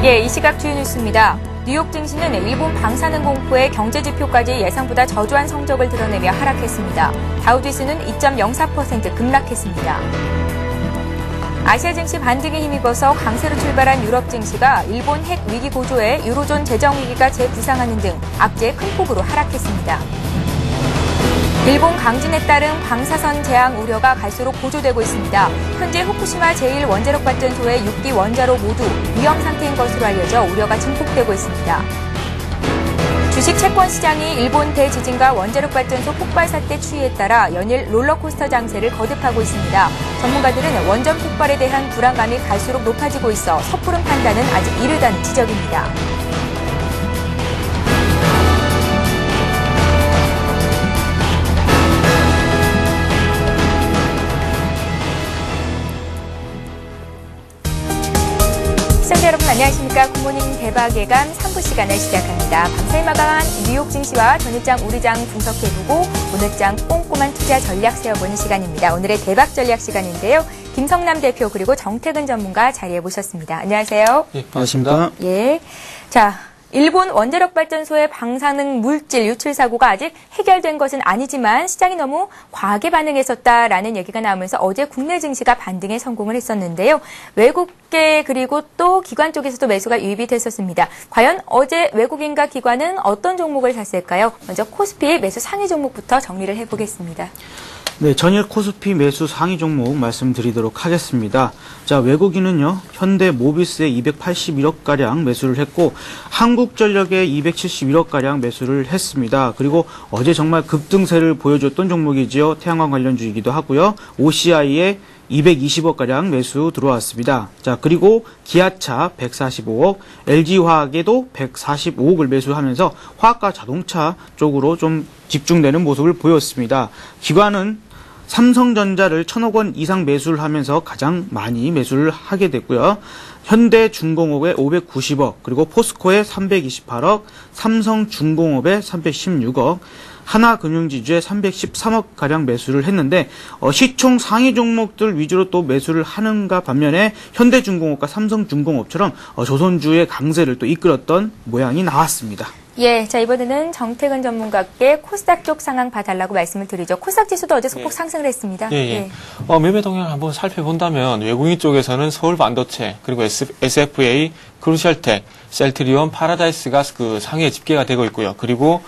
예, 이 시각 주요 뉴스입니다. 뉴욕 증시는 일본 방사능 공포에 경제 지표까지 예상보다 저조한 성적을 드러내며 하락했습니다. 다우지수는 2.04% 급락했습니다. 아시아 증시 반등에 힘입어서 강세로 출발한 유럽 증시가 일본 핵 위기 고조에 유로존 재정 위기가 재부상하는 등 악재에 큰 폭으로 하락했습니다. 일본 강진에 따른 방사선 재앙 우려가 갈수록 고조되고 있습니다. 현재 후쿠시마 제1원자력발전소의 6기 원자로 모두 위험 상태인 것으로 알려져 우려가 증폭되고 있습니다. 주식 채권 시장이 일본 대지진과 원자력발전소 폭발 사태 추이에 따라 연일 롤러코스터 장세를 거듭하고 있습니다. 전문가들은 원전 폭발에 대한 불안감이 갈수록 높아지고 있어 섣부른 판단은 아직 이르다는 지적입니다. 시청자 여러분 안녕하십니까. 굿모닝 대박 예감 3부 시간을 시작합니다. 밤사이 마감한 뉴욕 증시와 전일장 우리장 분석해보고 오늘장 꼼꼼한 투자 전략 세워보는 시간입니다. 오늘의 대박 전략 시간인데요. 김성남 대표 그리고 정태근 전문가 자리해 모셨습니다. 안녕하세요. 예, 반갑습니다. 예, 자. 일본 원자력발전소의 방사능 물질 유출 사고가 아직 해결된 것은 아니지만 시장이 너무 과하게 반응했었다라는 얘기가 나오면서 어제 국내 증시가 반등에 성공을 했었는데요. 외국계 그리고 또 기관 쪽에서도 매수가 유입이 됐었습니다. 과연 어제 외국인과 기관은 어떤 종목을 샀을까요? 먼저 코스피 매수 상위 종목부터 정리를 해보겠습니다. 네, 전일 코스피 매수 상위 종목 말씀드리도록 하겠습니다. 자, 외국인은요, 현대 모비스에 281억가량 매수를 했고, 한국전력에 271억가량 매수를 했습니다. 그리고 어제 정말 급등세를 보여줬던 종목이지요. 태양광 관련주이기도 하고요. OCI에 220억가량 매수 들어왔습니다. 자, 그리고 기아차 145억, LG화학에도 145억을 매수하면서 화학과 자동차 쪽으로 좀 집중되는 모습을 보였습니다. 기관은 삼성전자를 1,000억 원 이상 매수를 하면서 가장 많이 매수를 하게 됐고요. 현대중공업에 590억, 그리고 포스코에 328억, 삼성중공업에 316억, 하나금융지주에 313억가량 매수를 했는데 시총 상위 종목들 위주로 또 매수를 하는가 반면에 현대중공업과 삼성중공업처럼 조선주의 강세를 또 이끌었던 모양이 나왔습니다. 예, 자 이번에는 정태근 전문가께 코스닥 쪽 상황 봐달라고 말씀을 드리죠. 코스닥 지수도 어제 소폭 상승을 했습니다. 예. 매매 동향을 한번 살펴본다면 외국인 쪽에서는 서울반도체 그리고 SFA, 크루셜텍, 셀트리온, 파라다이스가 그 상위에 집계가 되고 있고요. 그리고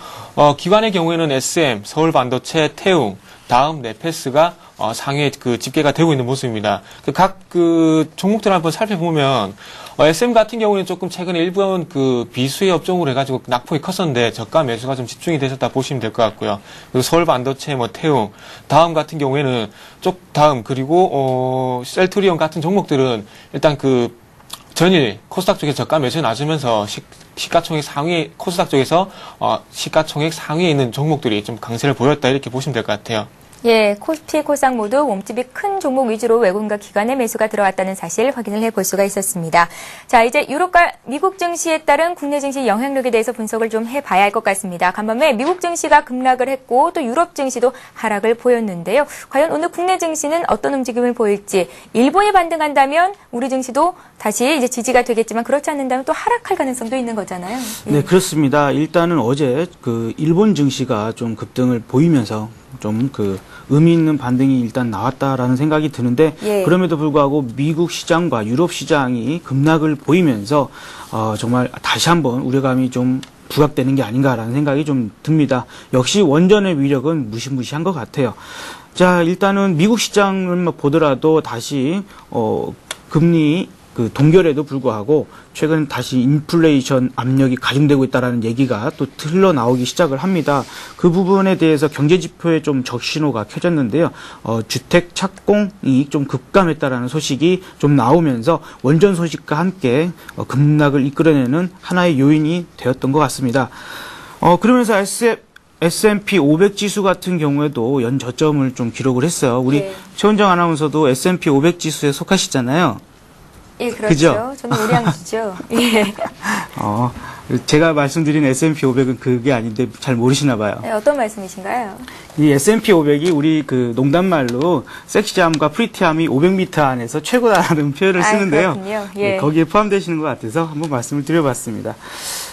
기관의 경우에는 SM, 서울반도체, 태웅, 다음 네페스가 상위에 그 집계가 되고 있는 모습입니다. 각 종목들을 한번 살펴보면 SM 같은 경우에는 조금 최근에 일본 그 비수의 업종으로 해가지고 낙폭이 컸었는데 저가 매수가 좀 집중이 되셨다 보시면 될 것 같고요. 그리고 서울반도체, 태웅, 다음 같은 경우에는 그리고 셀트리온 같은 종목들은 일단 전일 코스닥 쪽에서 저가 매수에 낮으면서 시가총액 상위 코스닥 쪽에서 시가총액 상위에 있는 종목들이 좀 강세를 보였다 이렇게 보시면 될 것 같아요. 예, 코스피, 코스닥 모두 몸집이 큰 종목 위주로 외국인과 기관의 매수가 들어왔다는 사실 확인을 해볼 수가 있었습니다. 자, 이제 유럽과 미국 증시에 따른 국내 증시 영향력에 대해서 분석을 좀 해봐야 할 것 같습니다. 간밤에 미국 증시가 급락을 했고 또 유럽 증시도 하락을 보였는데요. 과연 오늘 국내 증시는 어떤 움직임을 보일지, 일본이 반등한다면 우리 증시도 다시 이제 지지가 되겠지만 그렇지 않는다면 또 하락할 가능성도 있는 거잖아요. 예. 네, 그렇습니다. 일단은 어제 일본 증시가 좀 급등을 보이면서 좀 의미 있는 반등이 일단 나왔다라는 생각이 드는데 예. 그럼에도 불구하고 미국 시장과 유럽 시장이 급락을 보이면서 정말 다시 한번 우려감이 좀 부각되는 게 아닌가라는 생각이 좀 듭니다. 역시 원전의 위력은 무시무시한 것 같아요. 자, 일단은 미국 시장을 보더라도 다시 금리 동결에도 불구하고 최근 다시 인플레이션 압력이 가중되고 있다는 얘기가 또 흘러나오기 시작을 합니다. 그 부분에 대해서 경제지표에 좀 적신호가 켜졌는데요. 주택 착공이 좀 급감했다라는 소식이 좀 나오면서 원전 소식과 함께 급락을 이끌어내는 하나의 요인이 되었던 것 같습니다. 그러면서 S&P 500 지수 같은 경우에도 연저점을 좀 기록을 했어요. 우리 네. 최원정 아나운서도 S&P 500 지수에 속하시잖아요. 예, 그렇죠. 그죠? 저는 우량주죠. 예. 제가 말씀드린 S&P 500은 그게 아닌데 잘 모르시나 봐요. 네, 어떤 말씀이신가요? 이 S&P 500이 우리 그 농담말로 섹시함과 프리티함이 500m 안에서 최고다라는 표현을 쓰는데요. 그렇군요. 예. 네, 거기에 포함되시는 것 같아서 한번 말씀을 드려봤습니다.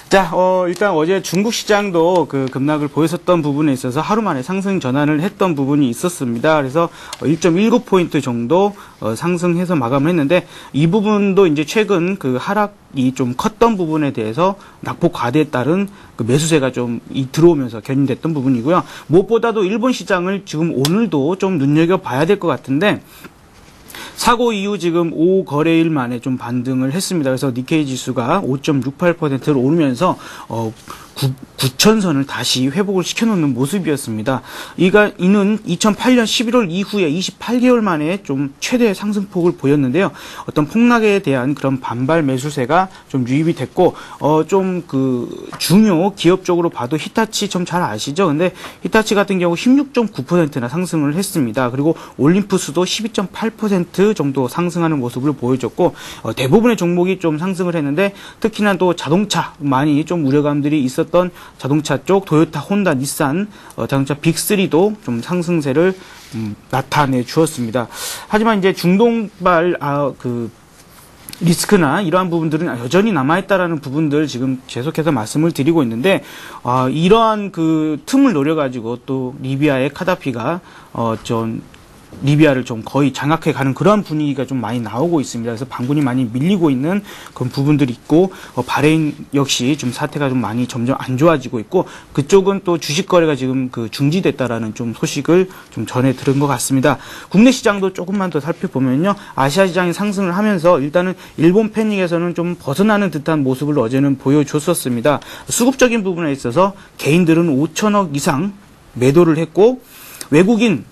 자, 일단 어제 중국 시장도 그 급락을 보였었던 부분에 있어서 하루 만에 상승 전환을 했던 부분이 있었습니다. 그래서 1.19포인트 정도 상승해서 마감을 했는데 이 부분도 이제 최근 그 하락이 좀 컸던 부분에 대해서 낙폭 과대에 따른 그 매수세가 좀 들어오면서 견인됐던 부분이고요. 무엇보다도 일본 시장을 지금 오늘도 좀 눈여겨봐야 될 것 같은데 사고 이후 지금 5거래일 만에 좀 반등을 했습니다. 그래서 니케이 지수가 5.68%를 오르면서 9,000선을 다시 회복을 시켜놓는 모습이었습니다. 이는 2008년 11월 이후에 28개월 만에 좀 최대 상승폭을 보였는데요. 어떤 폭락에 대한 그런 반발 매수세가 좀 유입이 됐고, 좀 그 중요 기업 쪽으로 봐도 히타치 좀 잘 아시죠? 근데 히타치 같은 경우 16.9%나 상승을 했습니다. 그리고 올림푸스도 12.8% 정도 상승하는 모습을 보여줬고, 대부분의 종목이 좀 상승을 했는데, 특히나 또 자동차 많이 좀 우려감들이 있었던 자동차 쪽 토요타, 혼다, 닛산 자동차 빅3도 좀 상승세를 나타내 주었습니다. 하지만 이제 중동발 그 리스크나 이러한 부분들은 여전히 남아있다라는 부분들 지금 계속해서 말씀을 드리고 있는데 이러한 그 틈을 노려가지고 또 리비아의 카다피가 좀 리비아를 좀 거의 장악해 가는 그런 분위기가 좀 많이 나오고 있습니다. 그래서 반군이 많이 밀리고 있는 그런 부분들이 있고, 바레인 역시 좀 사태가 좀 많이 점점 안 좋아지고 있고, 그쪽은 또 주식 거래가 지금 그 중지됐다라는 좀 소식을 좀 전해 들은 것 같습니다. 국내 시장도 조금만 더 살펴보면요. 아시아 시장이 상승을 하면서 일단은 일본 패닉에서는 좀 벗어나는 듯한 모습을 어제는 보여줬었습니다. 수급적인 부분에 있어서 개인들은 5천억 이상 매도를 했고, 외국인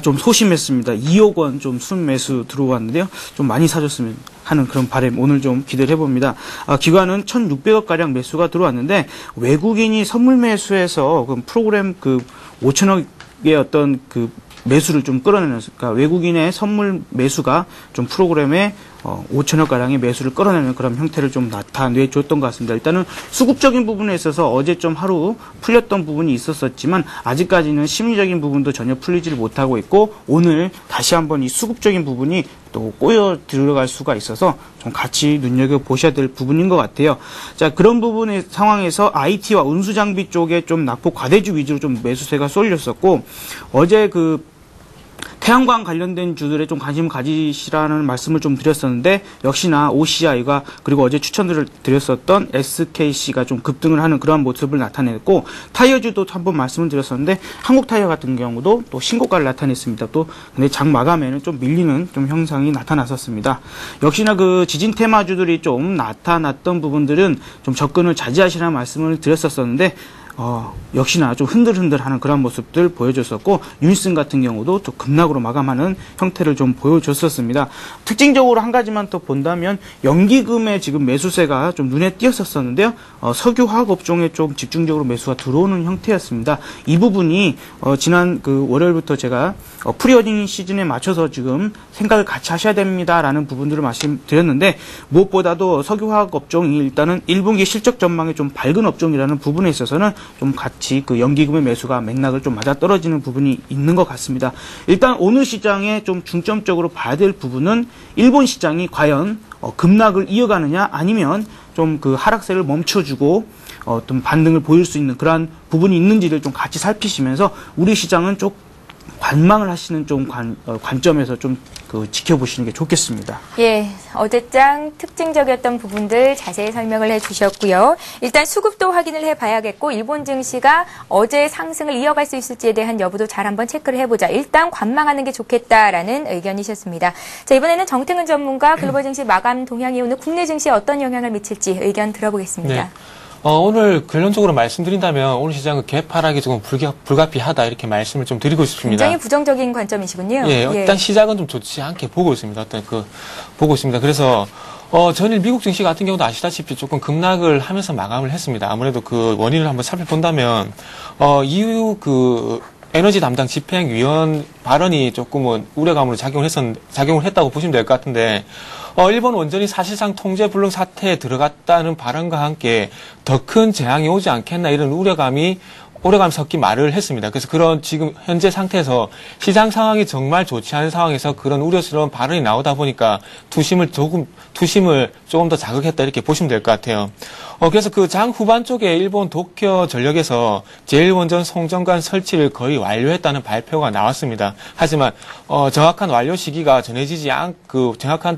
좀 소심했습니다. 2억 원 좀 순매수 들어왔는데요. 좀 많이 사줬으면 하는 그런 바람 오늘 좀 기대를 해봅니다. 기관은 1,600억 가량 매수가 들어왔는데 외국인이 선물 매수해서 그 프로그램 그 5천억의 어떤 그 매수를 좀 끌어내는, 그러니까 외국인의 선물 매수가 좀 프로그램에 5천억 가량의 매수를 끌어내는 그런 형태를 좀 나타내 줬던 것 같습니다. 일단은 수급적인 부분에 있어서 어제 좀 하루 풀렸던 부분이 있었지만 아직까지는 심리적인 부분도 전혀 풀리지를 못하고 있고, 오늘 다시 한번 이 수급적인 부분이 또 꼬여 들어갈 수가 있어서 좀 같이 눈여겨보셔야 될 부분인 것 같아요. 자, 그런 부분의 상황에서 IT와 운수장비 쪽에 좀 낙폭 과대주 위주로 좀 매수세가 쏠렸었고, 어제 그 태양광 관련된 주들에 좀 관심을 가지시라는 말씀을 좀 드렸었는데, 역시나 OCI가 그리고 어제 추천을 드렸었던 SKC가 좀 급등을 하는 그러한 모습을 나타냈고, 타이어주도 한번 말씀을 드렸었는데 한국타이어 같은 경우도 또 신고가를 나타냈습니다. 또 근데 장 마감에는 좀 밀리는 좀 형상이 나타났었습니다. 역시나 그 지진 테마주들이 좀 나타났던 부분들은 좀 접근을 자제하시라는 말씀을 드렸었는데, 역시나 좀 흔들흔들하는 그런 모습들 보여줬었고, 유니슨 같은 경우도 또 급락으로 마감하는 형태를 좀 보여줬었습니다. 특징적으로 한 가지만 더 본다면 연기금의 지금 매수세가 좀 눈에 띄었었는데요. 석유화학 업종에 좀 집중적으로 매수가 들어오는 형태였습니다. 이 부분이 지난 그 월요일부터 제가 프리어닝 시즌에 맞춰서 지금 생각을 같이 하셔야 됩니다라는 부분들을 말씀드렸는데, 무엇보다도 석유화학 업종이 일단은 1분기 실적 전망이 좀 밝은 업종이라는 부분에 있어서는 좀 같이 그 연기금의 매수가 맥락을 좀 맞아떨어지는 부분이 있는 것 같습니다. 일단 오늘 시장에 좀 중점적으로 봐야 될 부분은 일본 시장이 과연 급락을 이어가느냐, 아니면 좀 그 하락세를 멈춰주고 어떤 반등을 보일 수 있는 그러한 부분이 있는지를 좀 같이 살피시면서 우리 시장은 좀 관망을 하시는 좀 관점에서 좀 지켜보시는 게 좋겠습니다. 예, 어제장 특징적이었던 부분들 자세히 설명을 해주셨고요. 일단 수급도 확인을 해봐야겠고, 일본 증시가 어제 상승을 이어갈 수 있을지에 대한 여부도 잘 한번 체크를 해보자. 일단 관망하는 게 좋겠다라는 의견이셨습니다. 자, 이번에는 정태근 전문가 글로벌 증시 마감 동향이 오늘 국내 증시에 어떤 영향을 미칠지 의견 들어보겠습니다. 네. 오늘 결론적으로 말씀드린다면 오늘 시장은 갭 하락이 조금 불가피하다 이렇게 말씀을 좀 드리고 싶습니다. 굉장히 부정적인 관점이시군요. 예, 일단 시작은 좀 좋지 않게 보고 있습니다. 보고 있습니다. 그래서 전일 미국 증시 같은 경우도 아시다시피 조금 급락을 하면서 마감을 했습니다. 아무래도 그 원인을 한번 살펴본다면 이후 그 에너지 담당 집행위원 발언이 조금은 우려감으로 작용을 했다고 보시면 될 것 같은데, 일본 원전이 사실상 통제 불능 사태에 들어갔다는 발언과 함께 더 큰 재앙이 오지 않겠나 이런 우려감이 섞인 말을 했습니다. 그래서 그런 지금 현재 상태에서 시장 상황이 정말 좋지 않은 상황에서 그런 우려스러운 발언이 나오다 보니까 투심을 조금 더 자극했다 이렇게 보시면 될 것 같아요. 그래서 그 장 후반 쪽에 일본 도쿄 전력에서 제1원전 송전관 설치를 거의 완료했다는 발표가 나왔습니다. 하지만 정확한 완료 시기가 전해지지 정확한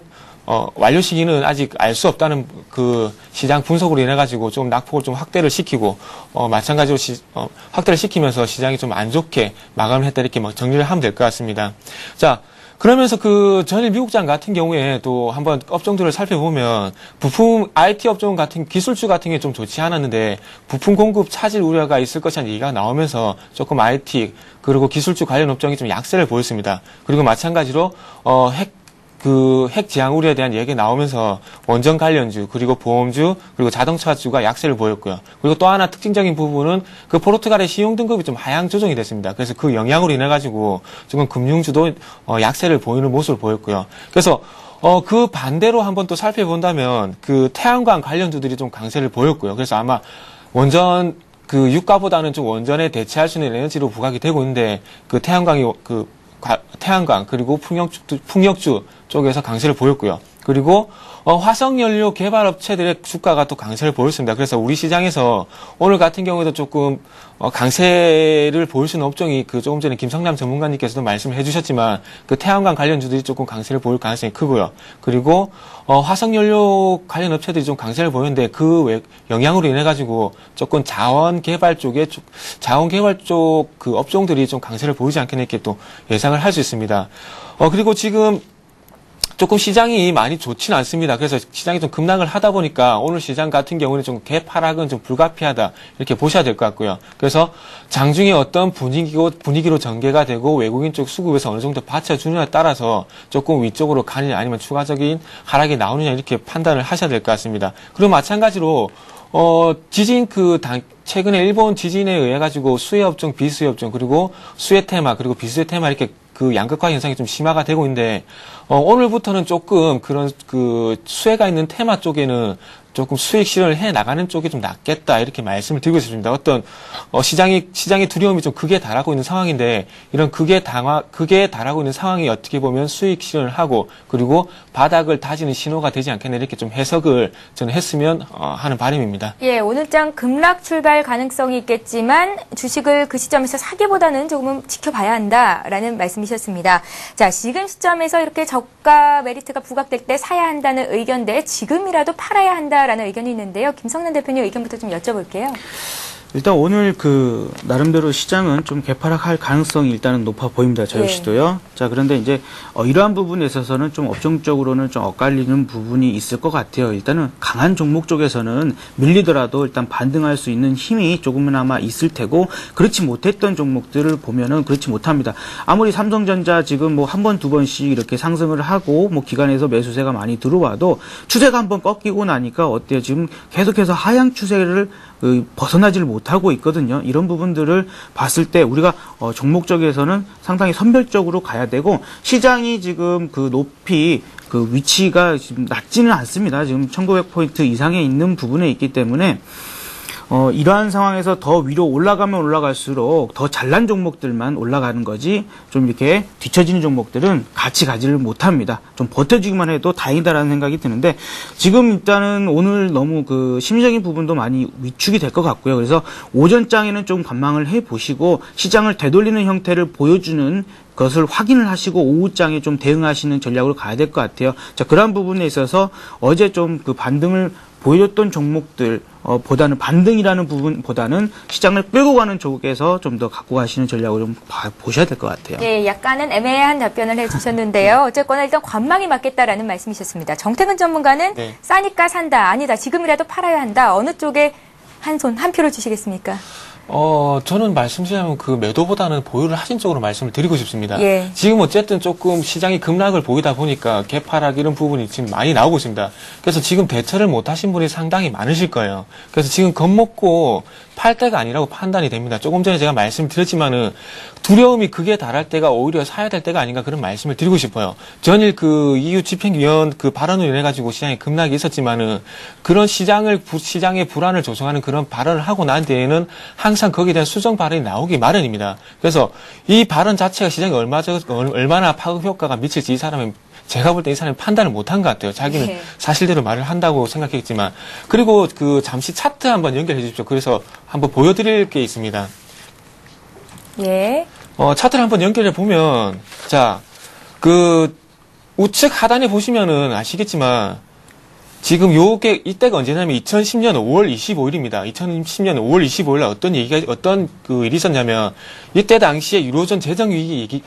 완료 시기는 아직 알 수 없다는 그 시장 분석으로 인해 가지고 좀 낙폭을 좀 확대를 시키고 마찬가지로 확대를 시키면서 시장이 좀 안 좋게 마감을 했다 이렇게 정리를 하면 될 것 같습니다. 자, 그러면서 그 전일 미국장 같은 경우에 또 한번 업종들을 살펴보면 부품 IT 업종 같은 기술주 같은 게 좀 좋지 않았는데 부품 공급 차질 우려가 있을 것이라는 얘기가 나오면서 조금 IT 그리고 기술주 관련 업종이 좀 약세를 보였습니다. 그리고 마찬가지로 핵 지향 우려에 대한 얘기가 나오면서 원전 관련주, 그리고 보험주, 그리고 자동차주가 약세를 보였고요. 그리고 또 하나 특징적인 부분은 그 포르투갈의 신용 등급이 좀 하향 조정이 됐습니다. 그래서 그 영향으로 인해 가지고 지금 금융주도 약세를 보이는 모습을 보였고요. 그래서 그 반대로 한번 또 살펴본다면 그 태양광 관련주들이 좀 강세를 보였고요. 그래서 아마 원전 그 유가보다는 좀 원전에 대체할 수 있는 에너지로 부각이 되고 있는데 그 태양광 그리고 풍력주 쪽에서 강세를 보였고요. 그리고 화석연료 개발업체들의 주가가 또 강세를 보였습니다. 그래서 우리 시장에서 오늘 같은 경우에도 조금 강세를 보일 수 있는 업종이 그 조금 전에 김성남 전문가님께서도 말씀을 해주셨지만 그 태양광 관련주들이 조금 강세를 보일 가능성이 크고요. 그리고 화석연료 관련 업체들이 좀 강세를 보이는데 그 영향으로 인해 가지고 조금 자원 개발 쪽 그 업종들이 좀 강세를 보이지 않겠나 이렇게 또 예상을 할 수 있습니다. 그리고 지금 조금 시장이 많이 좋지는 않습니다. 그래서 시장이 좀 급락을 하다 보니까 오늘 시장 같은 경우는 좀 개파락은 좀 불가피하다 이렇게 보셔야 될 것 같고요. 그래서 장중에 어떤 분위기로 전개가 되고 외국인 쪽 수급에서 어느 정도 받쳐주느냐에 따라서 조금 위쪽으로 가느냐 아니면 추가적인 하락이 나오느냐 이렇게 판단을 하셔야 될 것 같습니다. 그리고 마찬가지로 최근에 일본 지진에 의해 가지고 수혜 업종, 비수혜 업종, 그리고 수혜 테마, 그리고 비수혜 테마 이렇게 그 양극화 현상이 좀 심화가 되고 있는데, 오늘부터는 조금 그런 그 수혜가 있는 테마 쪽에는 조금 수익 실현을 해 나가는 쪽이 좀 낫겠다 이렇게 말씀을 드리고 있습니다. 어떤 시장의 두려움이 좀 극에 달하고 있는 상황인데 이런 극에 달하고 있는 상황이 어떻게 보면 수익 실현을 하고 그리고 바닥을 다지는 신호가 되지 않겠나 이렇게 좀 해석을 저는 했으면 하는 바람입니다. 예, 오늘장 급락 출발 가능성이 있겠지만 주식을 그 시점에서 사기보다는 조금 지켜봐야 한다라는 말씀이셨습니다. 자, 지금 시점에서 이렇게 저가 메리트가 부각될 때 사야 한다는 의견대 지금이라도 팔아야 한다. 라는 의견이 있는데요. 김성남 대표님 의견부터 좀 여쭤볼게요. 일단 오늘 그 나름대로 시장은 좀 개파락할 가능성이 일단은 높아 보입니다. 저 역시도요. 자, 그런데 이제 이러한 부분에 있어서는 좀 업종적으로는 좀 엇갈리는 부분이 있을 것 같아요. 일단은 강한 종목 쪽에서는 밀리더라도 일단 반등할 수 있는 힘이 조금이나마 있을 테고 그렇지 못했던 종목들을 보면은 그렇지 못합니다. 아무리 삼성전자 지금 뭐 한 번, 두 번씩 이렇게 상승을 하고 뭐 기관에서 매수세가 많이 들어와도 추세가 한번 꺾이고 나니까 어때요? 지금 계속해서 하향 추세를 벗어나지를 못하고 있거든요. 이런 부분들을 봤을 때 우리가 종목적에서는 상당히 선별적으로 가야 되고 시장이 지금 그 높이 그 위치가 지금 낮지는 않습니다. 지금 1900포인트 이상에 있는 부분에 있기 때문에 이러한 상황에서 더 위로 올라가면 올라갈수록 더 잘난 종목들만 올라가는 거지 좀 이렇게 뒤처지는 종목들은 같이 가지를 못합니다. 좀 버텨주기만 해도 다행이다라는 생각이 드는데 지금 일단은 오늘 너무 그 심리적인 부분도 많이 위축이 될 것 같고요. 그래서 오전장에는 좀 관망을 해보시고 시장을 되돌리는 형태를 보여주는 것을 확인을 하시고 오후장에 좀 대응하시는 전략으로 가야 될 것 같아요. 자, 그런 부분에 있어서 어제 좀 그 반등을 보여줬던 종목들 보다는 반등이라는 부분보다는 시장을 끌고 가는 쪽에서 좀 더 갖고 가시는 전략을 좀 보셔야 될 것 같아요. 네, 약간은 애매한 답변을 해주셨는데요. 어쨌거나 일단 관망이 맞겠다라는 말씀이셨습니다. 정태근 전문가는 싸니까 산다, 아니다, 지금이라도 팔아야 한다. 어느 쪽에 한 표를 주시겠습니까? 저는 말씀드리자면 그 매도보다는 보유를 하신 쪽으로 말씀을 드리고 싶습니다. 예. 지금 어쨌든 조금 시장이 급락을 보이다 보니까 개파락 이런 부분이 지금 많이 나오고 있습니다. 그래서 지금 대처를 못 하신 분이 상당히 많으실 거예요. 그래서 지금 겁먹고 팔 때가 아니라고 판단이 됩니다. 조금 전에 제가 말씀드렸지만은 두려움이 극에 달할 때가 오히려 사야 될 때가 아닌가 그런 말씀을 드리고 싶어요. 전일 그 EU 집행위원 그 발언으로 인해 가지고 시장에 급락이 있었지만은 그런 시장의 불안을 조성하는 그런 발언을 하고 난 뒤에는 항상 거기에 대한 수정 발언이 나오기 마련입니다. 그래서 이 발언 자체가 시장에 얼마나 파급 효과가 미칠지 이 사람은 제가 볼 때 이 사람이 판단을 못한 것 같아요. 자기는 네. 사실대로 말을 한다고 생각했지만. 그리고 그 잠시 차트 한번 연결해 주십시오. 그래서 한번 보여드릴 게 있습니다. 예. 차트를 한번 연결해 보면, 자, 그 우측 하단에 보시면은 아시겠지만, 지금 이때가 언제냐면 2010년 5월 25일입니다. 2010년 5월 25일 날 어떤 그 일이 있었냐면, 이때 당시에 유로존 재정 위기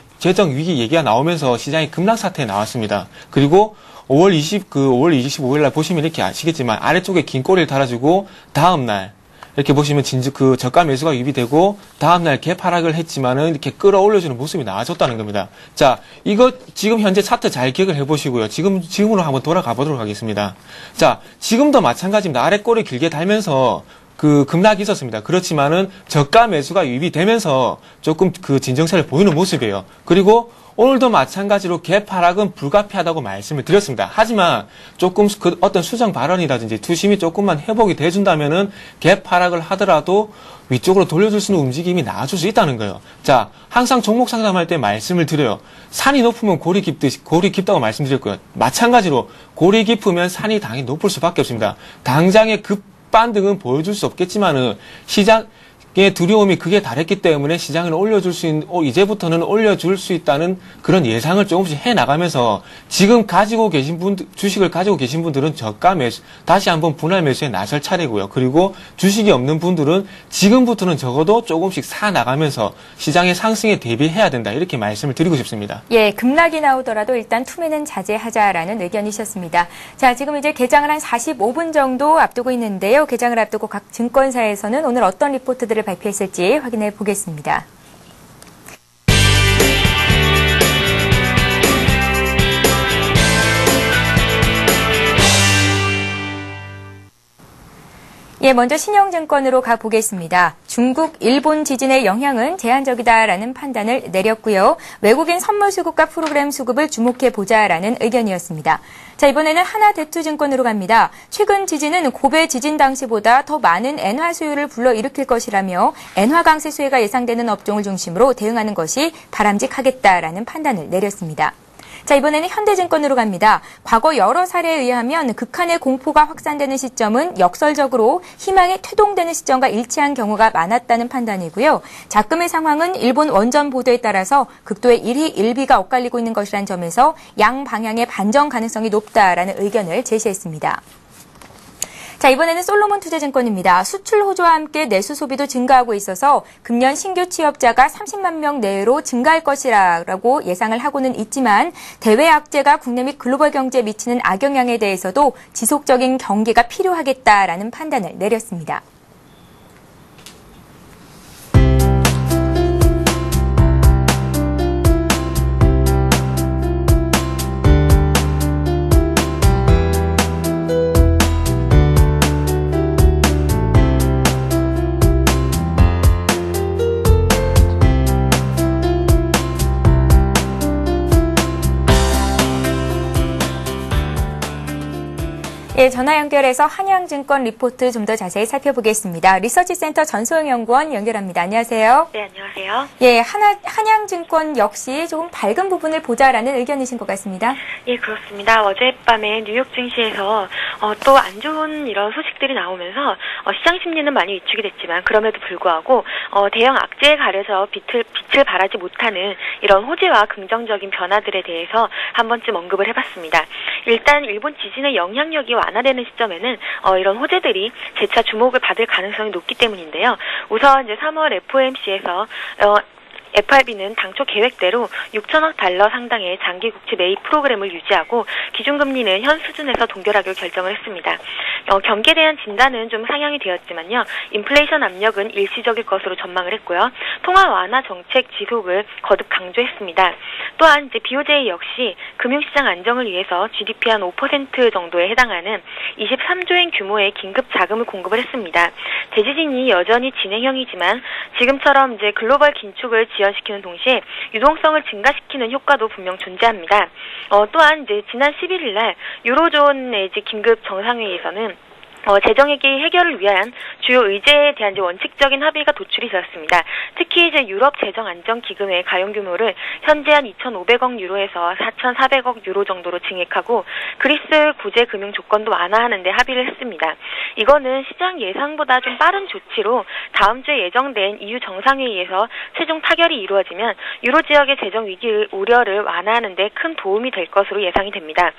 얘기가 나오면서 시장이 급락 사태에 나왔습니다. 그리고 5월 25일 날 보시면 이렇게 아시겠지만, 아래쪽에 긴 꼬리를 달아주고, 다음날, 이렇게 보시면 그 저가 매수가 유입되고 다음날 개파락을 했지만은 이렇게 끌어올려주는 모습이 나와줬다는 겁니다. 자, 이거 지금 현재 차트 잘 기억을 해보시고요. 지금으로 한번 돌아가 보도록 하겠습니다. 자, 지금도 마찬가지입니다. 아래 꼬리 길게 달면서 그 급락이 있었습니다. 그렇지만은 저가 매수가 유입이 되면서 조금 그 진정세를 보이는 모습이에요. 그리고 오늘도 마찬가지로 개파락은 불가피하다고 말씀을 드렸습니다. 하지만 조금 그 어떤 수정 발언이라든지 투심이 조금만 회복이 돼준다면은 개파락을 하더라도 위쪽으로 돌려줄 수 있는 움직임이 나와줄 수 있다는 거예요. 자, 항상 종목 상담할 때 말씀을 드려요. 산이 높으면 골이 깊다고 말씀드렸고요. 마찬가지로 골이 깊으면 산이 당연히 높을 수밖에 없습니다. 당장의 급반등은 보여줄 수 없겠지만은 시장의 두려움이 극에 달했기 때문에 시장을 이제부터는 올려줄 수 있다는 그런 예상을 조금씩 해 나가면서 지금 주식을 가지고 계신 분들은 저가 매수, 다시 한번 분할 매수에 나설 차례고요. 그리고 주식이 없는 분들은 지금부터는 적어도 조금씩 사 나가면서 시장의 상승에 대비해야 된다. 이렇게 말씀을 드리고 싶습니다. 예, 급락이 나오더라도 일단 투매는 자제하자라는 의견이셨습니다. 자, 지금 이제 개장을 한 45분 정도 앞두고 있는데요. 개장을 앞두고 각 증권사에서는 오늘 어떤 리포트들을 발표했을지 확인해 보겠습니다. 예, 먼저 신영증권으로 가보겠습니다. 중국, 일본 지진의 영향은 제한적이다라는 판단을 내렸고요. 외국인 선물 수급과 프로그램 수급을 주목해보자라는 의견이었습니다. 자, 이번에는 하나대투증권으로 갑니다. 최근 지진은 고베 지진 당시보다 더 많은 엔화 수요를 불러일으킬 것이라며 엔화 강세 수혜가 예상되는 업종을 중심으로 대응하는 것이 바람직하겠다라는 판단을 내렸습니다. 자, 이번에는 현대증권으로 갑니다. 과거 여러 사례에 의하면 극한의 공포가 확산되는 시점은 역설적으로 희망이 퇴동되는 시점과 일치한 경우가 많았다는 판단이고요. 작금의 상황은 일본 원전 보도에 따라서 극도의 일희일비가 엇갈리고 있는 것이라는 점에서 양 방향의 반전 가능성이 높다라는 의견을 제시했습니다. 자, 이번에는 솔로몬 투자증권입니다. 수출 호조와 함께 내수 소비도 증가하고 있어서 금년 신규 취업자가 30만 명 내외로 증가할 것이라고 예상을 하고는 있지만 대외 악재가 국내 및 글로벌 경제에 미치는 악영향에 대해서도 지속적인 경계가 필요하겠다라는 판단을 내렸습니다. 예, 전화 연결해서 한양증권 리포트 좀 더 자세히 살펴보겠습니다. 리서치센터 전소영 연구원 연결합니다. 안녕하세요. 네, 안녕하세요. 예, 한양증권 역시 조금 밝은 부분을 보자라는 의견이신 것 같습니다. 예, 그렇습니다. 어젯밤에 뉴욕 증시에서 또 안 좋은 이런 소식들이 나오면서 시장 심리는 많이 위축이 됐지만 그럼에도 불구하고 대형 악재에 가려져 빛을 발하지 못하는 이런 호재와 긍정적인 변화들에 대해서 한 번쯤 언급을 해봤습니다. 일단 일본 지진의 영향력이 완화되는 시점에는 이런 호재들이 재차 주목을 받을 가능성이 높기 때문인데요. 우선 이제 3월 FOMC에서 FRB는 당초 계획대로 6천억 달러 상당의 장기 국채 매입 프로그램을 유지하고 기준금리는 현 수준에서 동결하기로 결정을 했습니다. 경기에 대한 진단은 좀 상향이 되었지만요. 인플레이션 압력은 일시적일 것으로 전망을 했고요. 통화 완화 정책 지속을 거듭 강조했습니다. 또한 이제 BOJ 역시 금융시장 안정을 위해서 GDP 한 5% 정도에 해당하는 23조엔 규모의 긴급 자금을 공급을 했습니다. 대지진이 여전히 진행형이지만 지금처럼 이제 글로벌 긴축을 지연시키는 동시에 유동성을 증가시키는 효과도 분명 존재합니다. 또한 이제 지난 11일 날 유로존의 이제 긴급 정상회의에서는 재정위기 해결을 위한 주요 의제에 대한 이제 원칙적인 합의가 도출이 되었습니다. 특히 이제 유럽 재정 안정 기금의 가용 규모를 현재 한 2,500억 유로에서 4,400억 유로 정도로 증액하고 그리스 구제 금융 조건도 완화하는 데 합의를 했습니다. 이거는 시장 예상보다 좀 빠른 조치로 다음 주에 예정된 EU 정상회의에서 최종 타결이 이루어지면 유로 지역의 재정 위기 우려를 완화하는 데 큰 도움이 될 것으로 예상이 됩니다.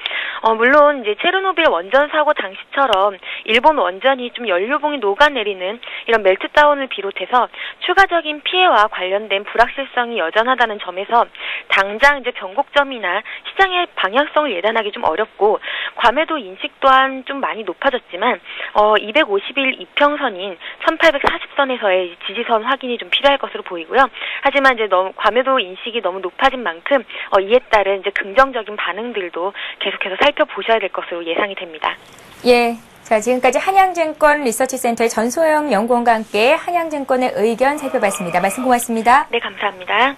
물론 이제 체르노빌 원전 사고 당시처럼 일본 원전이 좀 연료봉이 녹아내리는 이런 멜트다운을 비롯해서 추가적인 피해와 관련된 불확실성이 여전하다는 점에서 당장 이제 변곡점이나 시장의 방향성을 예단하기 좀 어렵고 과매도 인식 또한 좀 많이 높아졌지만 250일 이평선인 1840선에서의 지지선 확인이 좀 필요할 것으로 보이고요. 하지만 이제 너무 과매도 인식이 너무 높아진 만큼 이에 따른 이제 긍정적인 반응들도 계속해서 살펴보셔야 될 것으로 예상이 됩니다. 예. 자, 지금까지 한양증권 리서치센터의 전소영 연구원과 함께 한양증권의 의견 살펴봤습니다. 말씀 고맙습니다. 네, 감사합니다.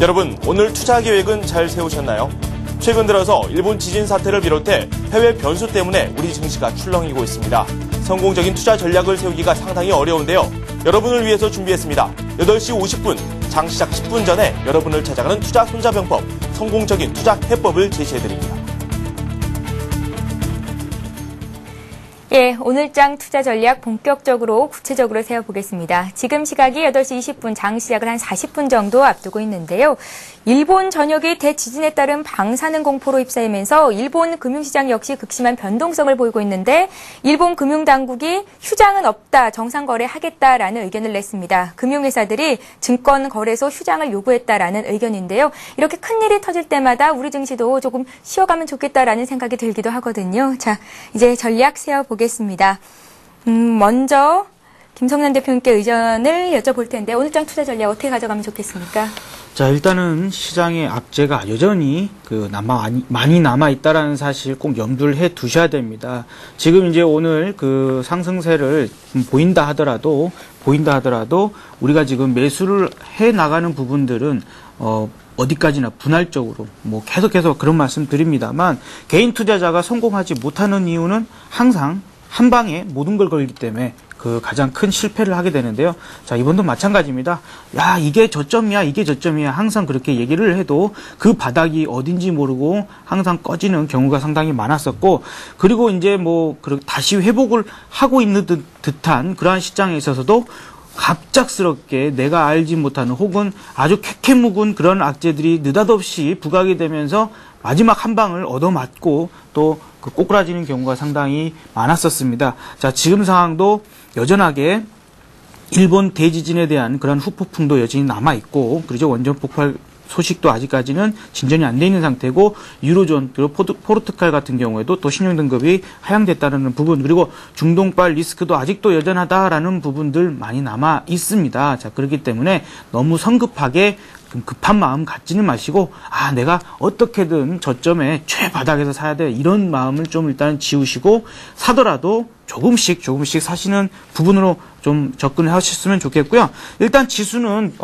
여러분, 오늘 투자 계획은 잘 세우셨나요? 최근 들어서 일본 지진 사태를 비롯해 해외 변수 때문에 우리 증시가 출렁이고 있습니다. 성공적인 투자 전략을 세우기가 상당히 어려운데요. 여러분을 위해서 준비했습니다. 8시 50분, 장 시작 10분 전에 여러분을 찾아가는 투자 손자병법, 성공적인 투자 해법을 제시해드립니다. 예, 오늘장 투자 전략 본격적으로 구체적으로 세워보겠습니다. 지금 시각이 8시 20분, 장 시작을 한 40분 정도 앞두고 있는데요. 일본 전역이 대지진에 따른 방사능 공포로 휩싸이면서 일본 금융시장 역시 극심한 변동성을 보이고 있는데 일본 금융당국이 휴장은 없다, 정상거래하겠다라는 의견을 냈습니다. 금융회사들이 증권거래소 휴장을 요구했다라는 의견인데요. 이렇게 큰일이 터질 때마다 우리 증시도 조금 쉬어가면 좋겠다라는 생각이 들기도 하거든요. 자, 이제 전략 세워보겠습니다. 먼저 김성년 대표님께 의견을 여쭤볼 텐데 오늘장 투자 전략 어떻게 가져가면 좋겠습니까? 자, 일단은 시장의 악재가 여전히 많이 남아있다라는 사실 꼭 염두를 해 두셔야 됩니다. 지금 이제 오늘 그 상승세를 보인다 하더라도 우리가 지금 매수를 해 나가는 부분들은, 어디까지나 분할적으로 계속해서 그런 말씀 드립니다만 개인 투자자가 성공하지 못하는 이유는 항상 한 방에 모든 걸 걸기 때문에 그 가장 큰 실패를 하게 되는데요. 자, 이번도 마찬가지입니다. 야, 이게 저점이야. 항상 그렇게 얘기를 해도 그 바닥이 어딘지 모르고 항상 꺼지는 경우가 상당히 많았었고, 그리고 이제 다시 회복을 하고 있는 듯한 그러한 시장에 있어서도 갑작스럽게 내가 알지 못하는 혹은 아주 캐캐묵은 그런 악재들이 느닷없이 부각이 되면서 마지막 한 방을 얻어맞고 또 그 꼬꾸라지는 경우가 상당히 많았었습니다. 자, 지금 상황도 여전하게 일본 대지진에 대한 그런 후폭풍도 여전히 남아있고, 그리고 원전 폭발 소식도 아직까지는 진전이 안 돼 있는 상태고, 유로존 그리고 포르투갈 같은 경우에도 또 신용등급이 하향됐다는 부분, 그리고 중동발 리스크도 아직도 여전하다라는 부분들 많이 남아 있습니다. 자, 그렇기 때문에 너무 성급하게 급한 마음 갖지는 마시고, 내가 어떻게든 저점에 최바닥에서 사야 돼, 이런 마음을 좀 일단 지우시고, 사더라도 조금씩 사시는 부분으로 좀 접근을 하셨으면 좋겠고요. 일단 지수는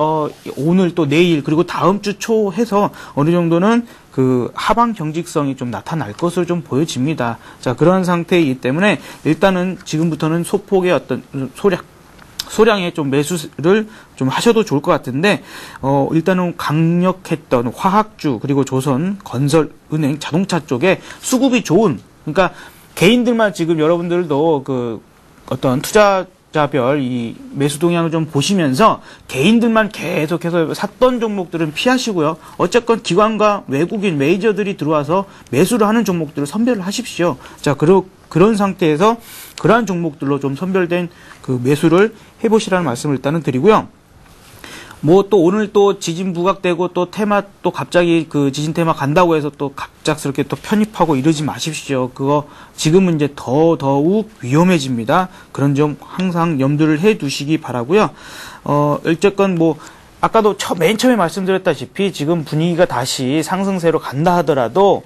오늘 또 내일 그리고 다음 주 초 해서 어느 정도는 그 하방 경직성이 좀 나타날 것으로 좀 보여집니다. 자, 그런 상태이기 때문에 일단은 지금부터는 소폭의 어떤 소량의 좀 매수를 좀 하셔도 좋을 것 같은데, 일단은 강력했던 화학주, 그리고 조선, 건설, 은행, 자동차 쪽에 수급이 좋은, 그러니까 개인들만 지금 여러분들도 그 어떤 투자자별 이 매수 동향을 좀 보시면서 개인들만 계속해서 샀던 종목들은 피하시고요. 어쨌건 기관과 외국인 메이저들이 들어와서 매수를 하는 종목들을 선별을 하십시오. 자, 그런 상태에서 그러한 종목들로 좀 선별된 그 매수를 해보시라는 말씀을 일단은 드리고요. 뭐 또 오늘 또 지진 부각되고 또 테마 또 갑자기 그 지진 테마 간다고 해서 또 갑작스럽게 또 편입하고 이러지 마십시오. 그거 지금은 이제 더욱 위험해집니다. 그런 점 항상 염두를 해 두시기 바라고요. 어쨌건 뭐 아까도 맨 처음에 말씀드렸다시피 지금 분위기가 다시 상승세로 간다 하더라도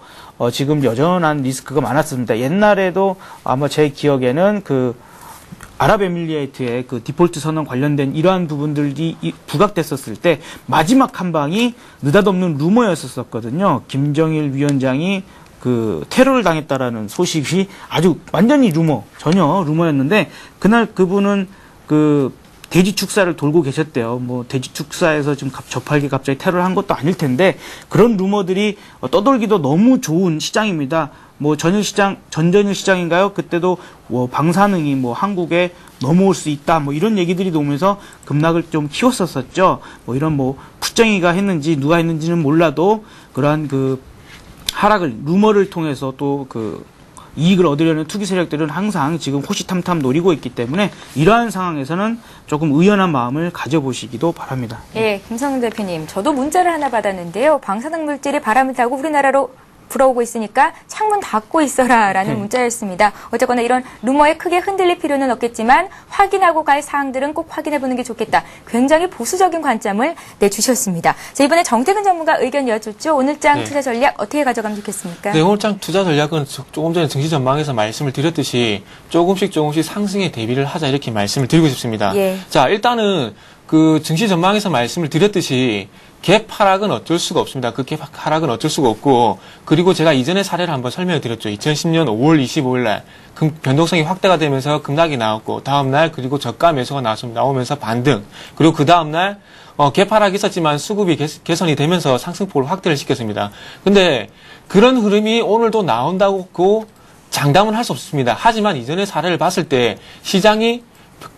지금 여전한 리스크가 많았습니다. 옛날에도 아마 제 기억에는 그 아랍에밀리에이트의 그 디폴트 선언 관련된 이러한 부분들이 부각됐었을 때 마지막 한 방이 느닷없는 루머였었거든요. 김정일 위원장이 그 테러를 당했다라는 소식이 아주 완전히 전혀 루머였는데 그날 그분은 그 대지 축사를 돌고 계셨대요. 뭐 대지 축사에서 지금 저팔계 갑자기 테러를 한 것도 아닐 텐데 그런 루머들이 떠돌기도 너무 좋은 시장입니다. 뭐 전전일 시장인가요? 그때도 뭐 방사능이 뭐 한국에 넘어올 수 있다. 뭐 이런 얘기들이 나오면서 급락을 좀 키웠었죠. 뭐 이런 뭐 푸쟁이가 했는지 누가 했는지는 몰라도 그러한 그 하락을 루머를 통해서 또 그 이익을 얻으려는 투기 세력들은 항상 지금 호시탐탐 노리고 있기 때문에 이러한 상황에서는 조금 의연한 마음을 가져보시기도 바랍니다. 예, 김성근 대표님, 저도 문자를 하나 받았는데요. 방사능 물질이 바람을 타고 우리나라로 불어오고 있으니까 창문 닫고 있어라라는 문자였습니다. 어쨌거나 이런 루머에 크게 흔들릴 필요는 없겠지만 확인하고 갈 사항들은 꼭 확인해보는 게 좋겠다. 굉장히 보수적인 관점을 내주셨습니다. 자, 이번에 정태근 전문가 의견 여쭙죠. 오늘장 투자 전략 어떻게 가져가면 좋겠습니까? 네, 오늘장 투자 전략은 조금 전에 증시 전망에서 말씀을 드렸듯이 조금씩 상승에 대비를 하자 이렇게 말씀을 드리고 싶습니다. 예. 자, 일단은 그 증시 전망에서 말씀을 드렸듯이 갭 하락은 어쩔 수가 없습니다. 그 갭 하락은 어쩔 수가 없고, 그리고 제가 이전에 사례를 한번 설명을 드렸죠. 2010년 5월 25일 날 변동성이 확대가 되면서 급락이 나왔고, 다음날 그리고 저가 매수가 나오면서 반등, 그리고 그 다음날 갭 하락이 있었지만 수급이 개선이 되면서 상승폭을 확대를 시켰습니다. 근데 그런 흐름이 오늘도 나온다고 장담은 할 수 없습니다. 하지만 이전의 사례를 봤을 때 시장이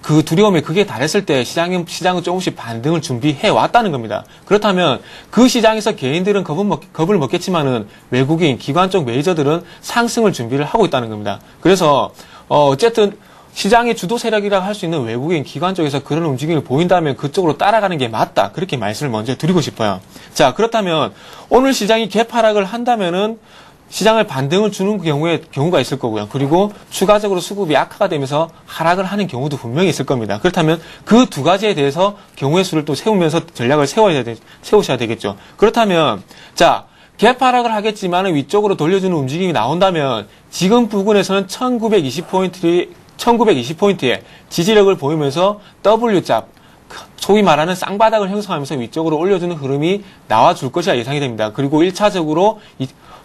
그 두려움에 그게 달했을 때 시장은 조금씩 반등을 준비해 왔다는 겁니다. 그렇다면 그 시장에서 개인들은 겁을 먹겠지만은 외국인, 기관 쪽 메이저들은 상승을 준비를 하고 있다는 겁니다. 그래서 어쨌든 시장의 주도 세력이라고 할 수 있는 외국인, 기관 쪽에서 그런 움직임을 보인다면 그쪽으로 따라가는 게 맞다. 그렇게 말씀을 먼저 드리고 싶어요. 자, 그렇다면 오늘 시장이 갭 하락을 한다면은 시장을 반등을 주는 경우가 있을 거고요. 그리고 추가적으로 수급이 악화가 되면서 하락을 하는 경우도 분명히 있을 겁니다. 그렇다면 그 두 가지에 대해서 경우의 수를 또 세우면서 전략을 세우셔야 되겠죠. 그렇다면 자, 갭 하락을 하겠지만 위쪽으로 돌려주는 움직임이 나온다면 지금 부근에서는 1920포인트의 지지력을 보이면서 W잡, 소위 말하는 쌍바닥을 형성하면서 위쪽으로 올려주는 흐름이 나와줄 것이라 예상이 됩니다. 그리고 1차적으로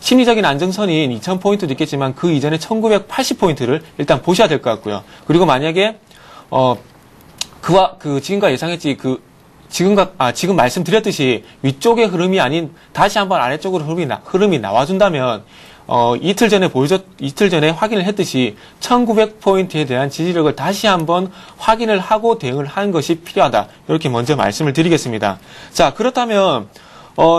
심리적인 안정선인 2000포인트도 있겠지만 그 이전에 1980포인트를 일단 보셔야 될 것 같고요. 그리고 만약에 지금과 예상했지 지금 말씀드렸듯이 위쪽의 흐름이 아닌 다시 한번 아래쪽으로 흐름이 나와준다면 이틀 전에 확인을 했듯이 1900포인트에 대한 지지력을 다시 한번 확인을 하고 대응을 하는 것이 필요하다. 이렇게 먼저 말씀을 드리겠습니다. 자, 그렇다면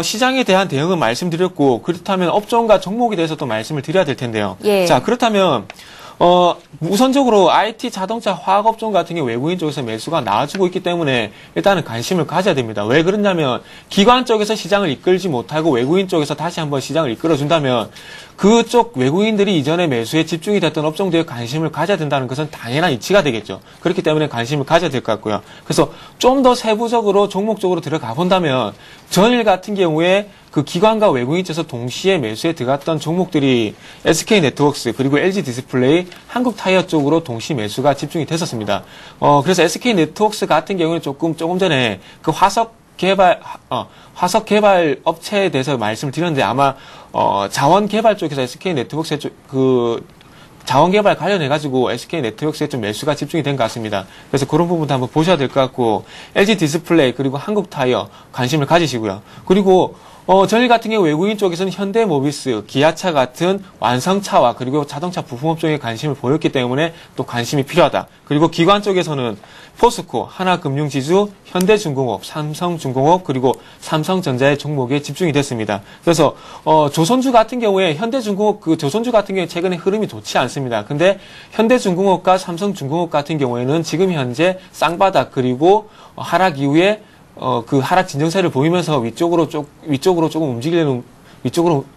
시장에 대한 대응은 말씀드렸고, 그렇다면 업종과 종목에 대해서 또 말씀을 드려야 될 텐데요. 예. 자, 그렇다면 우선적으로 IT, 자동차, 화학업종 같은 게 외국인 쪽에서 매수가 나와주고 있기 때문에 일단은 관심을 가져야 됩니다. 왜 그러냐면 기관 쪽에서 시장을 이끌지 못하고 외국인 쪽에서 다시 한번 시장을 이끌어준다면 그쪽 외국인들이 이전에 매수에 집중이 됐던 업종들에 관심을 가져야 된다는 것은 당연한 이치가 되겠죠. 그렇기 때문에 관심을 가져야 될 것 같고요. 그래서 좀 더 세부적으로 종목적으로 들어가 본다면 전일 같은 경우에 그 기관과 외국인 쪽에서 동시에 매수에 들어갔던 종목들이 SK네트워크스 그리고 LG디스플레이, 한국타이어 쪽으로 동시 매수가 집중이 됐었습니다. 그래서 SK네트워크스 같은 경우는 조금 전에 그 화석 개발 업체에 대해서 말씀을 드렸는데 아마 자원 개발 쪽에서 SK네트워크스의 자원 개발 관련해가지고 SK네트워크스에 좀 매수가 집중이 된 것 같습니다. 그래서 그런 부분도 한번 보셔야 될 것 같고, LG 디스플레이 그리고 한국타이어 관심을 가지시고요. 그리고 전일 같은 경우 외국인 쪽에서는 현대모비스, 기아차 같은 완성차와 그리고 자동차 부품업종에 관심을 보였기 때문에 또 관심이 필요하다. 그리고 기관 쪽에서는 포스코, 하나금융지주, 현대중공업, 삼성중공업 그리고 삼성전자의 종목에 집중이 됐습니다. 그래서 조선주 같은 경우에 조선주 같은 경우에 최근에 흐름이 좋지 않습니다. 근데 현대중공업과 삼성중공업 같은 경우에는 지금 현재 쌍바닥 그리고 하락 이후에 그 하락 진정세를 보이면서 위쪽으로 조금 위쪽으로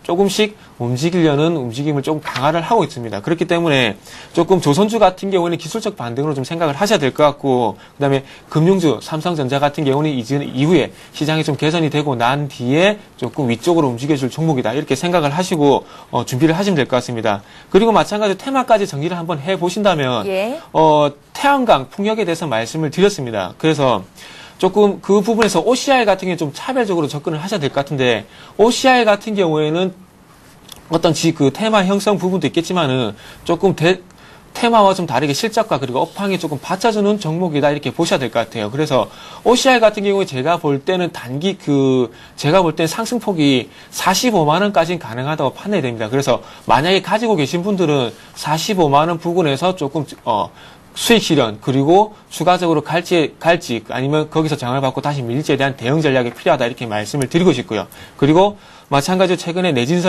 조금씩 움직이려는 움직임을 조금 강화를 하고 있습니다. 그렇기 때문에 조금 조선주 같은 경우는 기술적 반등으로 좀 생각을 하셔야 될 것 같고, 그 다음에 금융주, 삼성전자 같은 경우는 이후에 시장이 좀 개선이 되고 난 뒤에 조금 위쪽으로 움직여줄 종목이다. 이렇게 생각을 하시고, 준비를 하시면 될 것 같습니다. 그리고 마찬가지로 테마까지 정리를 한번 해보신다면, 예. 태양광, 풍력에 대해서 말씀을 드렸습니다. 그래서 조금 그 부분에서 OCI 같은 경우에 좀 차별적으로 접근을 하셔야 될 것 같은데, OCI 같은 경우에는 어떤 그 테마 형성 부분도 있겠지만은 조금 테마와 좀 다르게 실적과 그리고 업황이 조금 받쳐주는 종목이다 이렇게 보셔야 될 것 같아요. 그래서 OCI 같은 경우에 제가 볼 때는 제가 볼 때는 상승폭이 45만 원까지는 가능하다고 판단이 됩니다. 그래서 만약에 가지고 계신 분들은 45만 원 부근에서 조금 수익 실현, 그리고 추가적으로 갈지 아니면 거기서 장을 받고 다시 밀지에 대한 대응 전략이 필요하다 이렇게 말씀을 드리고 싶고요. 그리고 마찬가지로 최근에 내진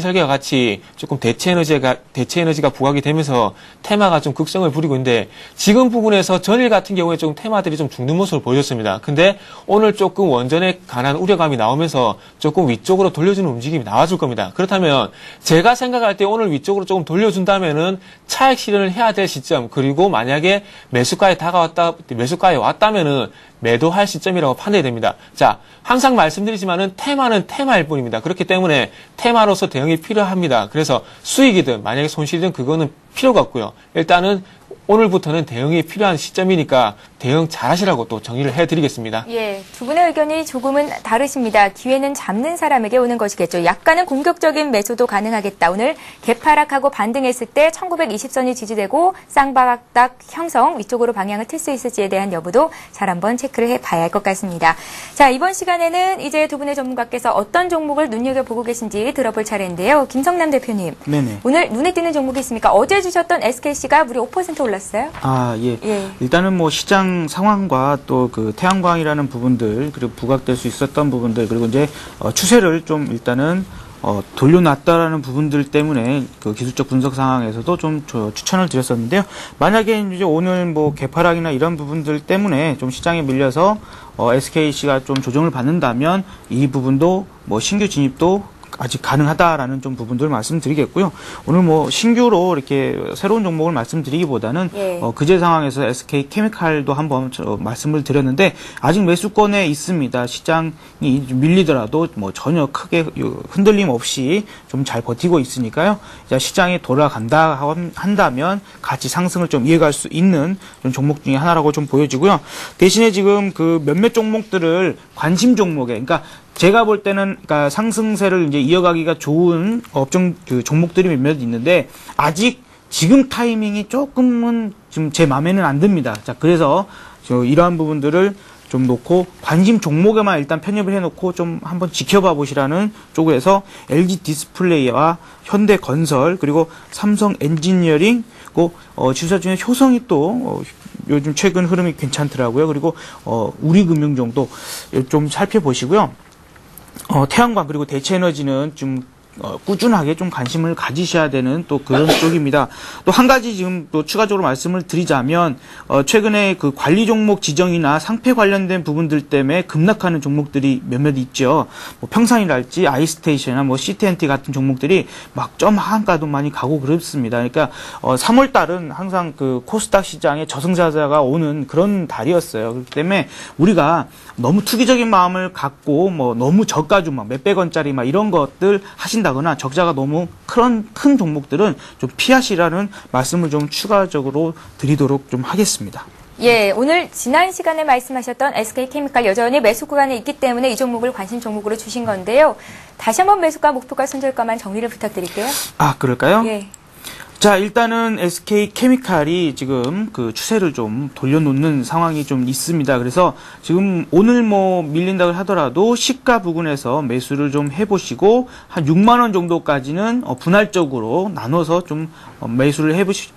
설계와 같이 조금 대체 에너지가 부각이 되면서 테마가 좀 극성을 부리고 있는데, 지금 부분에서 전일 같은 경우에 좀 테마들이 좀 죽는 모습을 보여줬습니다. 근데 오늘 조금 원전에 관한 우려감이 나오면서 조금 위쪽으로 돌려주는 움직임이 나와줄 겁니다. 그렇다면 제가 생각할 때 오늘 위쪽으로 조금 돌려준다면은 차익 실현을 해야 될 시점, 그리고 만약에 매수가에 왔다면은 매도할 시점이라고 판단이 됩니다. 자, 항상 말씀드리지만은 테마는 테마일 뿐입니다. 그렇기 때문에 테마로서 대응이 필요합니다. 그래서 수익이든 만약에 손실이든 그거는 필요가 없고요. 일단은 오늘부터는 대응이 필요한 시점이니까 대응 잘 하시라고 또 정리를 해드리겠습니다. 예, 두 분의 의견이 조금은 다르십니다. 기회는 잡는 사람에게 오는 것이겠죠. 약간은 공격적인 매수도 가능하겠다. 오늘 개파락하고 반등했을 때 1920선이 지지되고 쌍바닥 형성 위쪽으로 방향을 틀 수 있을지에 대한 여부도 잘 한번 체크를 해봐야 할 것 같습니다. 자, 이번 시간에는 이제 두 분의 전문가께서 어떤 종목을 눈여겨보고 계신지 들어볼 차례인데요. 김성남 대표님. 네네. 오늘 눈에 띄는 종목이 있습니까? 어제 주셨던 SKC가 무려 5% 올랐어요? 아, 예. 예. 일단은 뭐 시장 상황과 또 그 태양광이라는 부분들, 그리고 부각될 수 있었던 부분들, 그리고 이제 추세를 좀 일단은 돌려놨다라는 부분들 때문에 그 기술적 분석 상황에서도 좀 추천을 드렸었는데요. 만약에 이제 오늘 뭐 개파락이나 이런 부분들 때문에 좀 시장에 밀려서 SKC가 좀 조정을 받는다면 이 부분도 뭐 신규 진입도 아직 가능하다라는 좀 부분들 말씀드리겠고요. 오늘 뭐 신규로 이렇게 새로운 종목을 말씀드리기보다는 예. 그제 상황에서 SK 케미칼도 한번 말씀을 드렸는데 아직 매수권에 있습니다. 시장이 밀리더라도 뭐 전혀 크게 흔들림 없이 좀 잘 버티고 있으니까요. 이제 시장이 돌아간다 한다면 같이 상승을 좀 이어갈 수 있는 좀 종목 중에 하나라고 좀 보여지고요. 대신에 지금 그 몇몇 종목들을 관심 종목에, 그러니까 제가 볼 때는 그러니까 상승세를 이제 이어가기가 좋은 종목들이 몇몇 있는데 아직 지금 타이밍이 조금은 좀 제 마음에는 안 듭니다. 자, 그래서 이러한 부분들을 좀 놓고 관심 종목에만 일단 편입을 해놓고 좀 한번 지켜봐 보시라는 쪽에서 LG 디스플레이와 현대건설 그리고 삼성 엔지니어링 지수사 중에 효성이 또 요즘 최근 흐름이 괜찮더라고요. 그리고 우리금융정도 좀 살펴보시고요. 태양광 그리고 대체에너지는 좀 꾸준하게 좀 관심을 가지셔야 되는 또 그런 쪽입니다. 또 한 가지 지금 또 추가적으로 말씀을 드리자면 최근에 그 관리 종목 지정이나 상패 관련된 부분들 때문에 급락하는 종목들이 몇몇 있죠. 뭐 평산이랄지 아이스테이션이나 뭐 CT&T 같은 종목들이 막 점 하한가도 많이 가고 그렇습니다. 그러니까 3월 달은 항상 그 코스닥 시장에 저승사자가 오는 그런 달이었어요. 그렇기 때문에 우리가 너무 투기적인 마음을 갖고 뭐 너무 저가주 막 몇백 원짜리 막 이런 것들 하신다거나 적자가 너무 큰 종목들은 좀 피하시라는 말씀을 좀 추가적으로 드리도록 좀 하겠습니다. 예, 오늘 지난 시간에 말씀하셨던 SK케미칼 여전히 매수 구간에 있기 때문에 이 종목을 관심 종목으로 주신 건데요. 다시 한번 매수가, 목표가, 손절가만 정리를 부탁드릴게요. 아, 그럴까요? 예. 자, 일단은 SK케미칼이 지금 그 추세를 좀 돌려놓는 상황이 좀 있습니다. 그래서 지금 오늘 뭐 밀린다고 하더라도 시가 부근에서 매수를 좀 해보시고 한 6만 원 정도까지는 분할적으로 나눠서 좀 매수를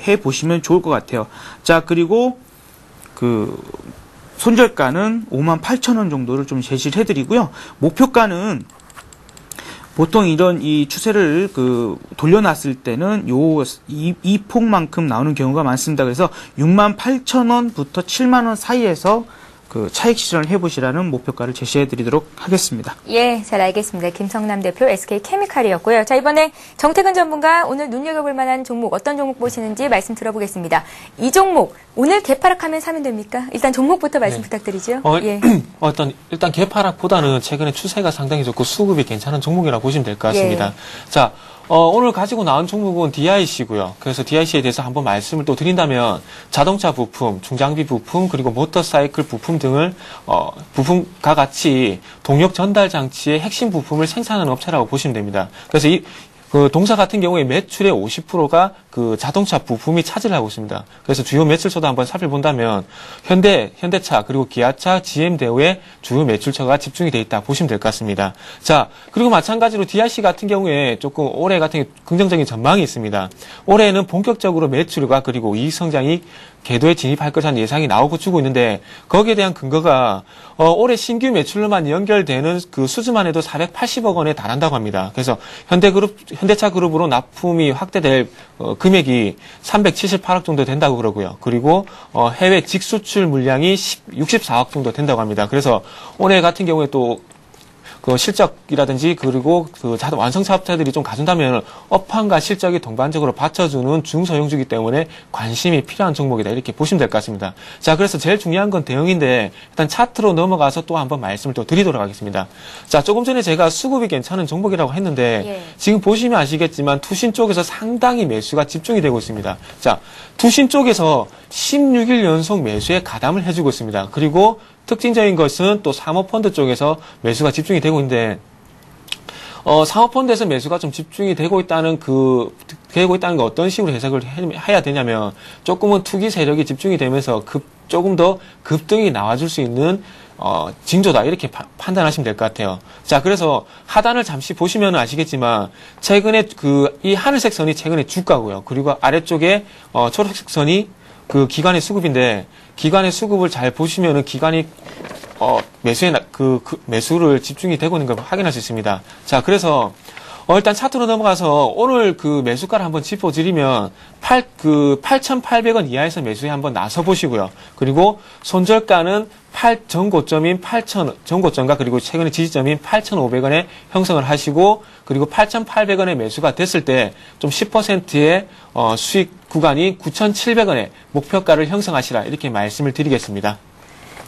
해보시면 좋을 것 같아요. 자, 그리고 그 손절가는 58,000원 정도를 좀 제시를 해드리고요. 목표가는 보통 이런 이 추세를 돌려놨을 때는 이 폭만큼 나오는 경우가 많습니다. 그래서 68,000원부터 7만 원 사이에서 그 차익 실현을 해보시라는 목표가를 제시해드리도록 하겠습니다. 예, 잘 알겠습니다. 김성남 대표 SK케미칼이었고요. 자, 이번에 정태근 전문가 오늘 눈여겨볼 만한 종목 어떤 종목 보시는지 말씀 들어보겠습니다. 이 종목 오늘 개파락하면 사면 됩니까? 일단 종목부터 말씀 부탁드리죠. 예. 일단 개파락보다는 최근에 추세가 상당히 좋고 수급이 괜찮은 종목이라고 보시면 될 것 같습니다. 예. 자, 오늘 가지고 나온 종목은 DIC고요. 그래서 DIC에 대해서 한번 말씀을 또 드린다면 자동차 부품, 중장비 부품, 그리고 모터사이클 부품 등을 부품과 같이 동력 전달 장치의 핵심 부품을 생산하는 업체라고 보시면 됩니다. 그래서 그 동사 같은 경우에 매출의 50%가 그 자동차 부품이 차지를 하고 있습니다. 그래서 주요 매출처도 한번 살펴본다면 현대차 그리고 기아차, GM 대우의 주요 매출처가 집중이 돼 있다 보시면 될 것 같습니다. 자, 그리고 마찬가지로 DIC 같은 경우에 조금 올해 같은 긍정적인 전망이 있습니다. 올해는 본격적으로 매출과 그리고 이익 성장이 궤도에 진입할 것이라는 예상이 나오고 주고 있는데 거기에 대한 근거가 올해 신규 매출로만 연결되는 그 수주만 해도 480억 원에 달한다고 합니다. 그래서 현대차 그룹으로 납품이 확대될 금액이 378억 정도 된다고 그러고요. 그리고 해외 직수출 물량이 64억 정도 된다고 합니다. 그래서 올해 같은 경우에 또 그 실적이라든지 그리고 그 완성 사업자들이 좀 가준다면 업황과 실적이 동반적으로 받쳐주는 중소형주기 때문에 관심이 필요한 종목이다 이렇게 보시면 될 것 같습니다. 자, 그래서 제일 중요한 건 대응인데 일단 차트로 넘어가서 또 한번 말씀을 또 드리도록 하겠습니다. 자, 조금 전에 제가 수급이 괜찮은 종목이라고 했는데 예. 지금 보시면 아시겠지만 투신 쪽에서 상당히 매수가 집중이 되고 있습니다. 자, 투신 쪽에서 16일 연속 매수에 가담을 해주고 있습니다. 그리고 특징적인 것은 또 사모펀드 쪽에서 매수가 집중이 되고 있는데, 사모펀드에서 매수가 좀 집중이 되고 있다는 거 어떤 식으로 해석을 해야 되냐면, 조금은 투기 세력이 집중이 되면서 조금 더 급등이 나와줄 수 있는, 징조다. 이렇게 판단하시면 될 것 같아요. 자, 그래서 하단을 잠시 보시면 아시겠지만, 최근에 이 하늘색 선이 최근에 주가고요. 그리고 아래쪽에, 초록색 선이 그 기관의 수급인데, 기관의 수급을 잘 보시면은 기관이 매수를 집중이 되고 있는 걸 확인할 수 있습니다. 자, 그래서 일단 차트로 넘어가서 오늘 그 매수가를 한번 짚어드리면 8,800원 이하에서 매수에 한번 나서 보시고요. 그리고 손절가는 전고점인 8,000원, 전고점과 그리고 최근의 지지점인 8,500원에 형성을 하시고 그리고 8,800원에 매수가 됐을 때 좀 10%의 수익 구간이 9,700원에 목표가를 형성하시라 이렇게 말씀을 드리겠습니다.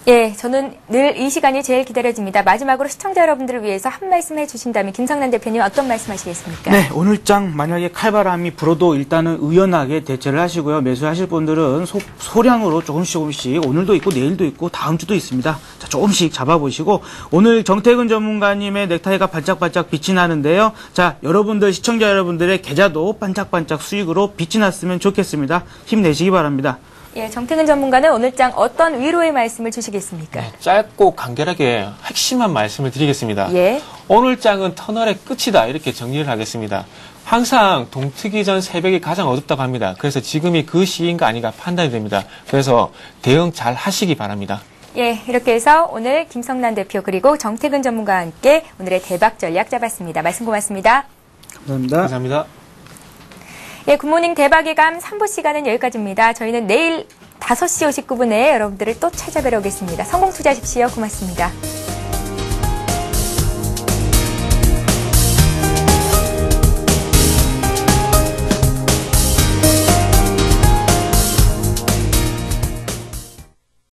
예, 저는 늘 이 시간이 제일 기다려집니다. 마지막으로 시청자 여러분들을 위해서 한 말씀 해주신다면 김성남 대표님 어떤 말씀 하시겠습니까? 네, 오늘장 만약에 칼바람이 불어도 일단은 의연하게 대처를 하시고요. 매수하실 분들은 소량으로 조금씩 오늘도 있고 내일도 있고 다음 주도 있습니다. 자, 조금씩 잡아보시고 오늘 정태근 전문가님의 넥타이가 반짝반짝 빛이 나는데요. 자, 여러분들 시청자 여러분들의 계좌도 반짝반짝 수익으로 빛이 났으면 좋겠습니다. 힘내시기 바랍니다. 예, 정태근 전문가는 오늘장 어떤 위로의 말씀을 주시겠습니까? 네, 짧고 간결하게 핵심한 말씀을 드리겠습니다. 예. 오늘장은 터널의 끝이다 이렇게 정리를 하겠습니다. 항상 동트기 전 새벽이 가장 어둡다고 합니다. 그래서 지금이 그 시기인가 아닌가 판단이 됩니다. 그래서 대응 잘 하시기 바랍니다. 예, 이렇게 해서 오늘 김성남 대표 그리고 정태근 전문가와 함께 오늘의 대박 전략 잡았습니다. 말씀 고맙습니다. 감사합니다. 감사합니다. 예, 굿모닝 대박의 감 3부 시간은 여기까지입니다. 저희는 내일 5시 59분에 여러분들을 또 찾아뵈러 오겠습니다. 성공 투자하십시오. 고맙습니다.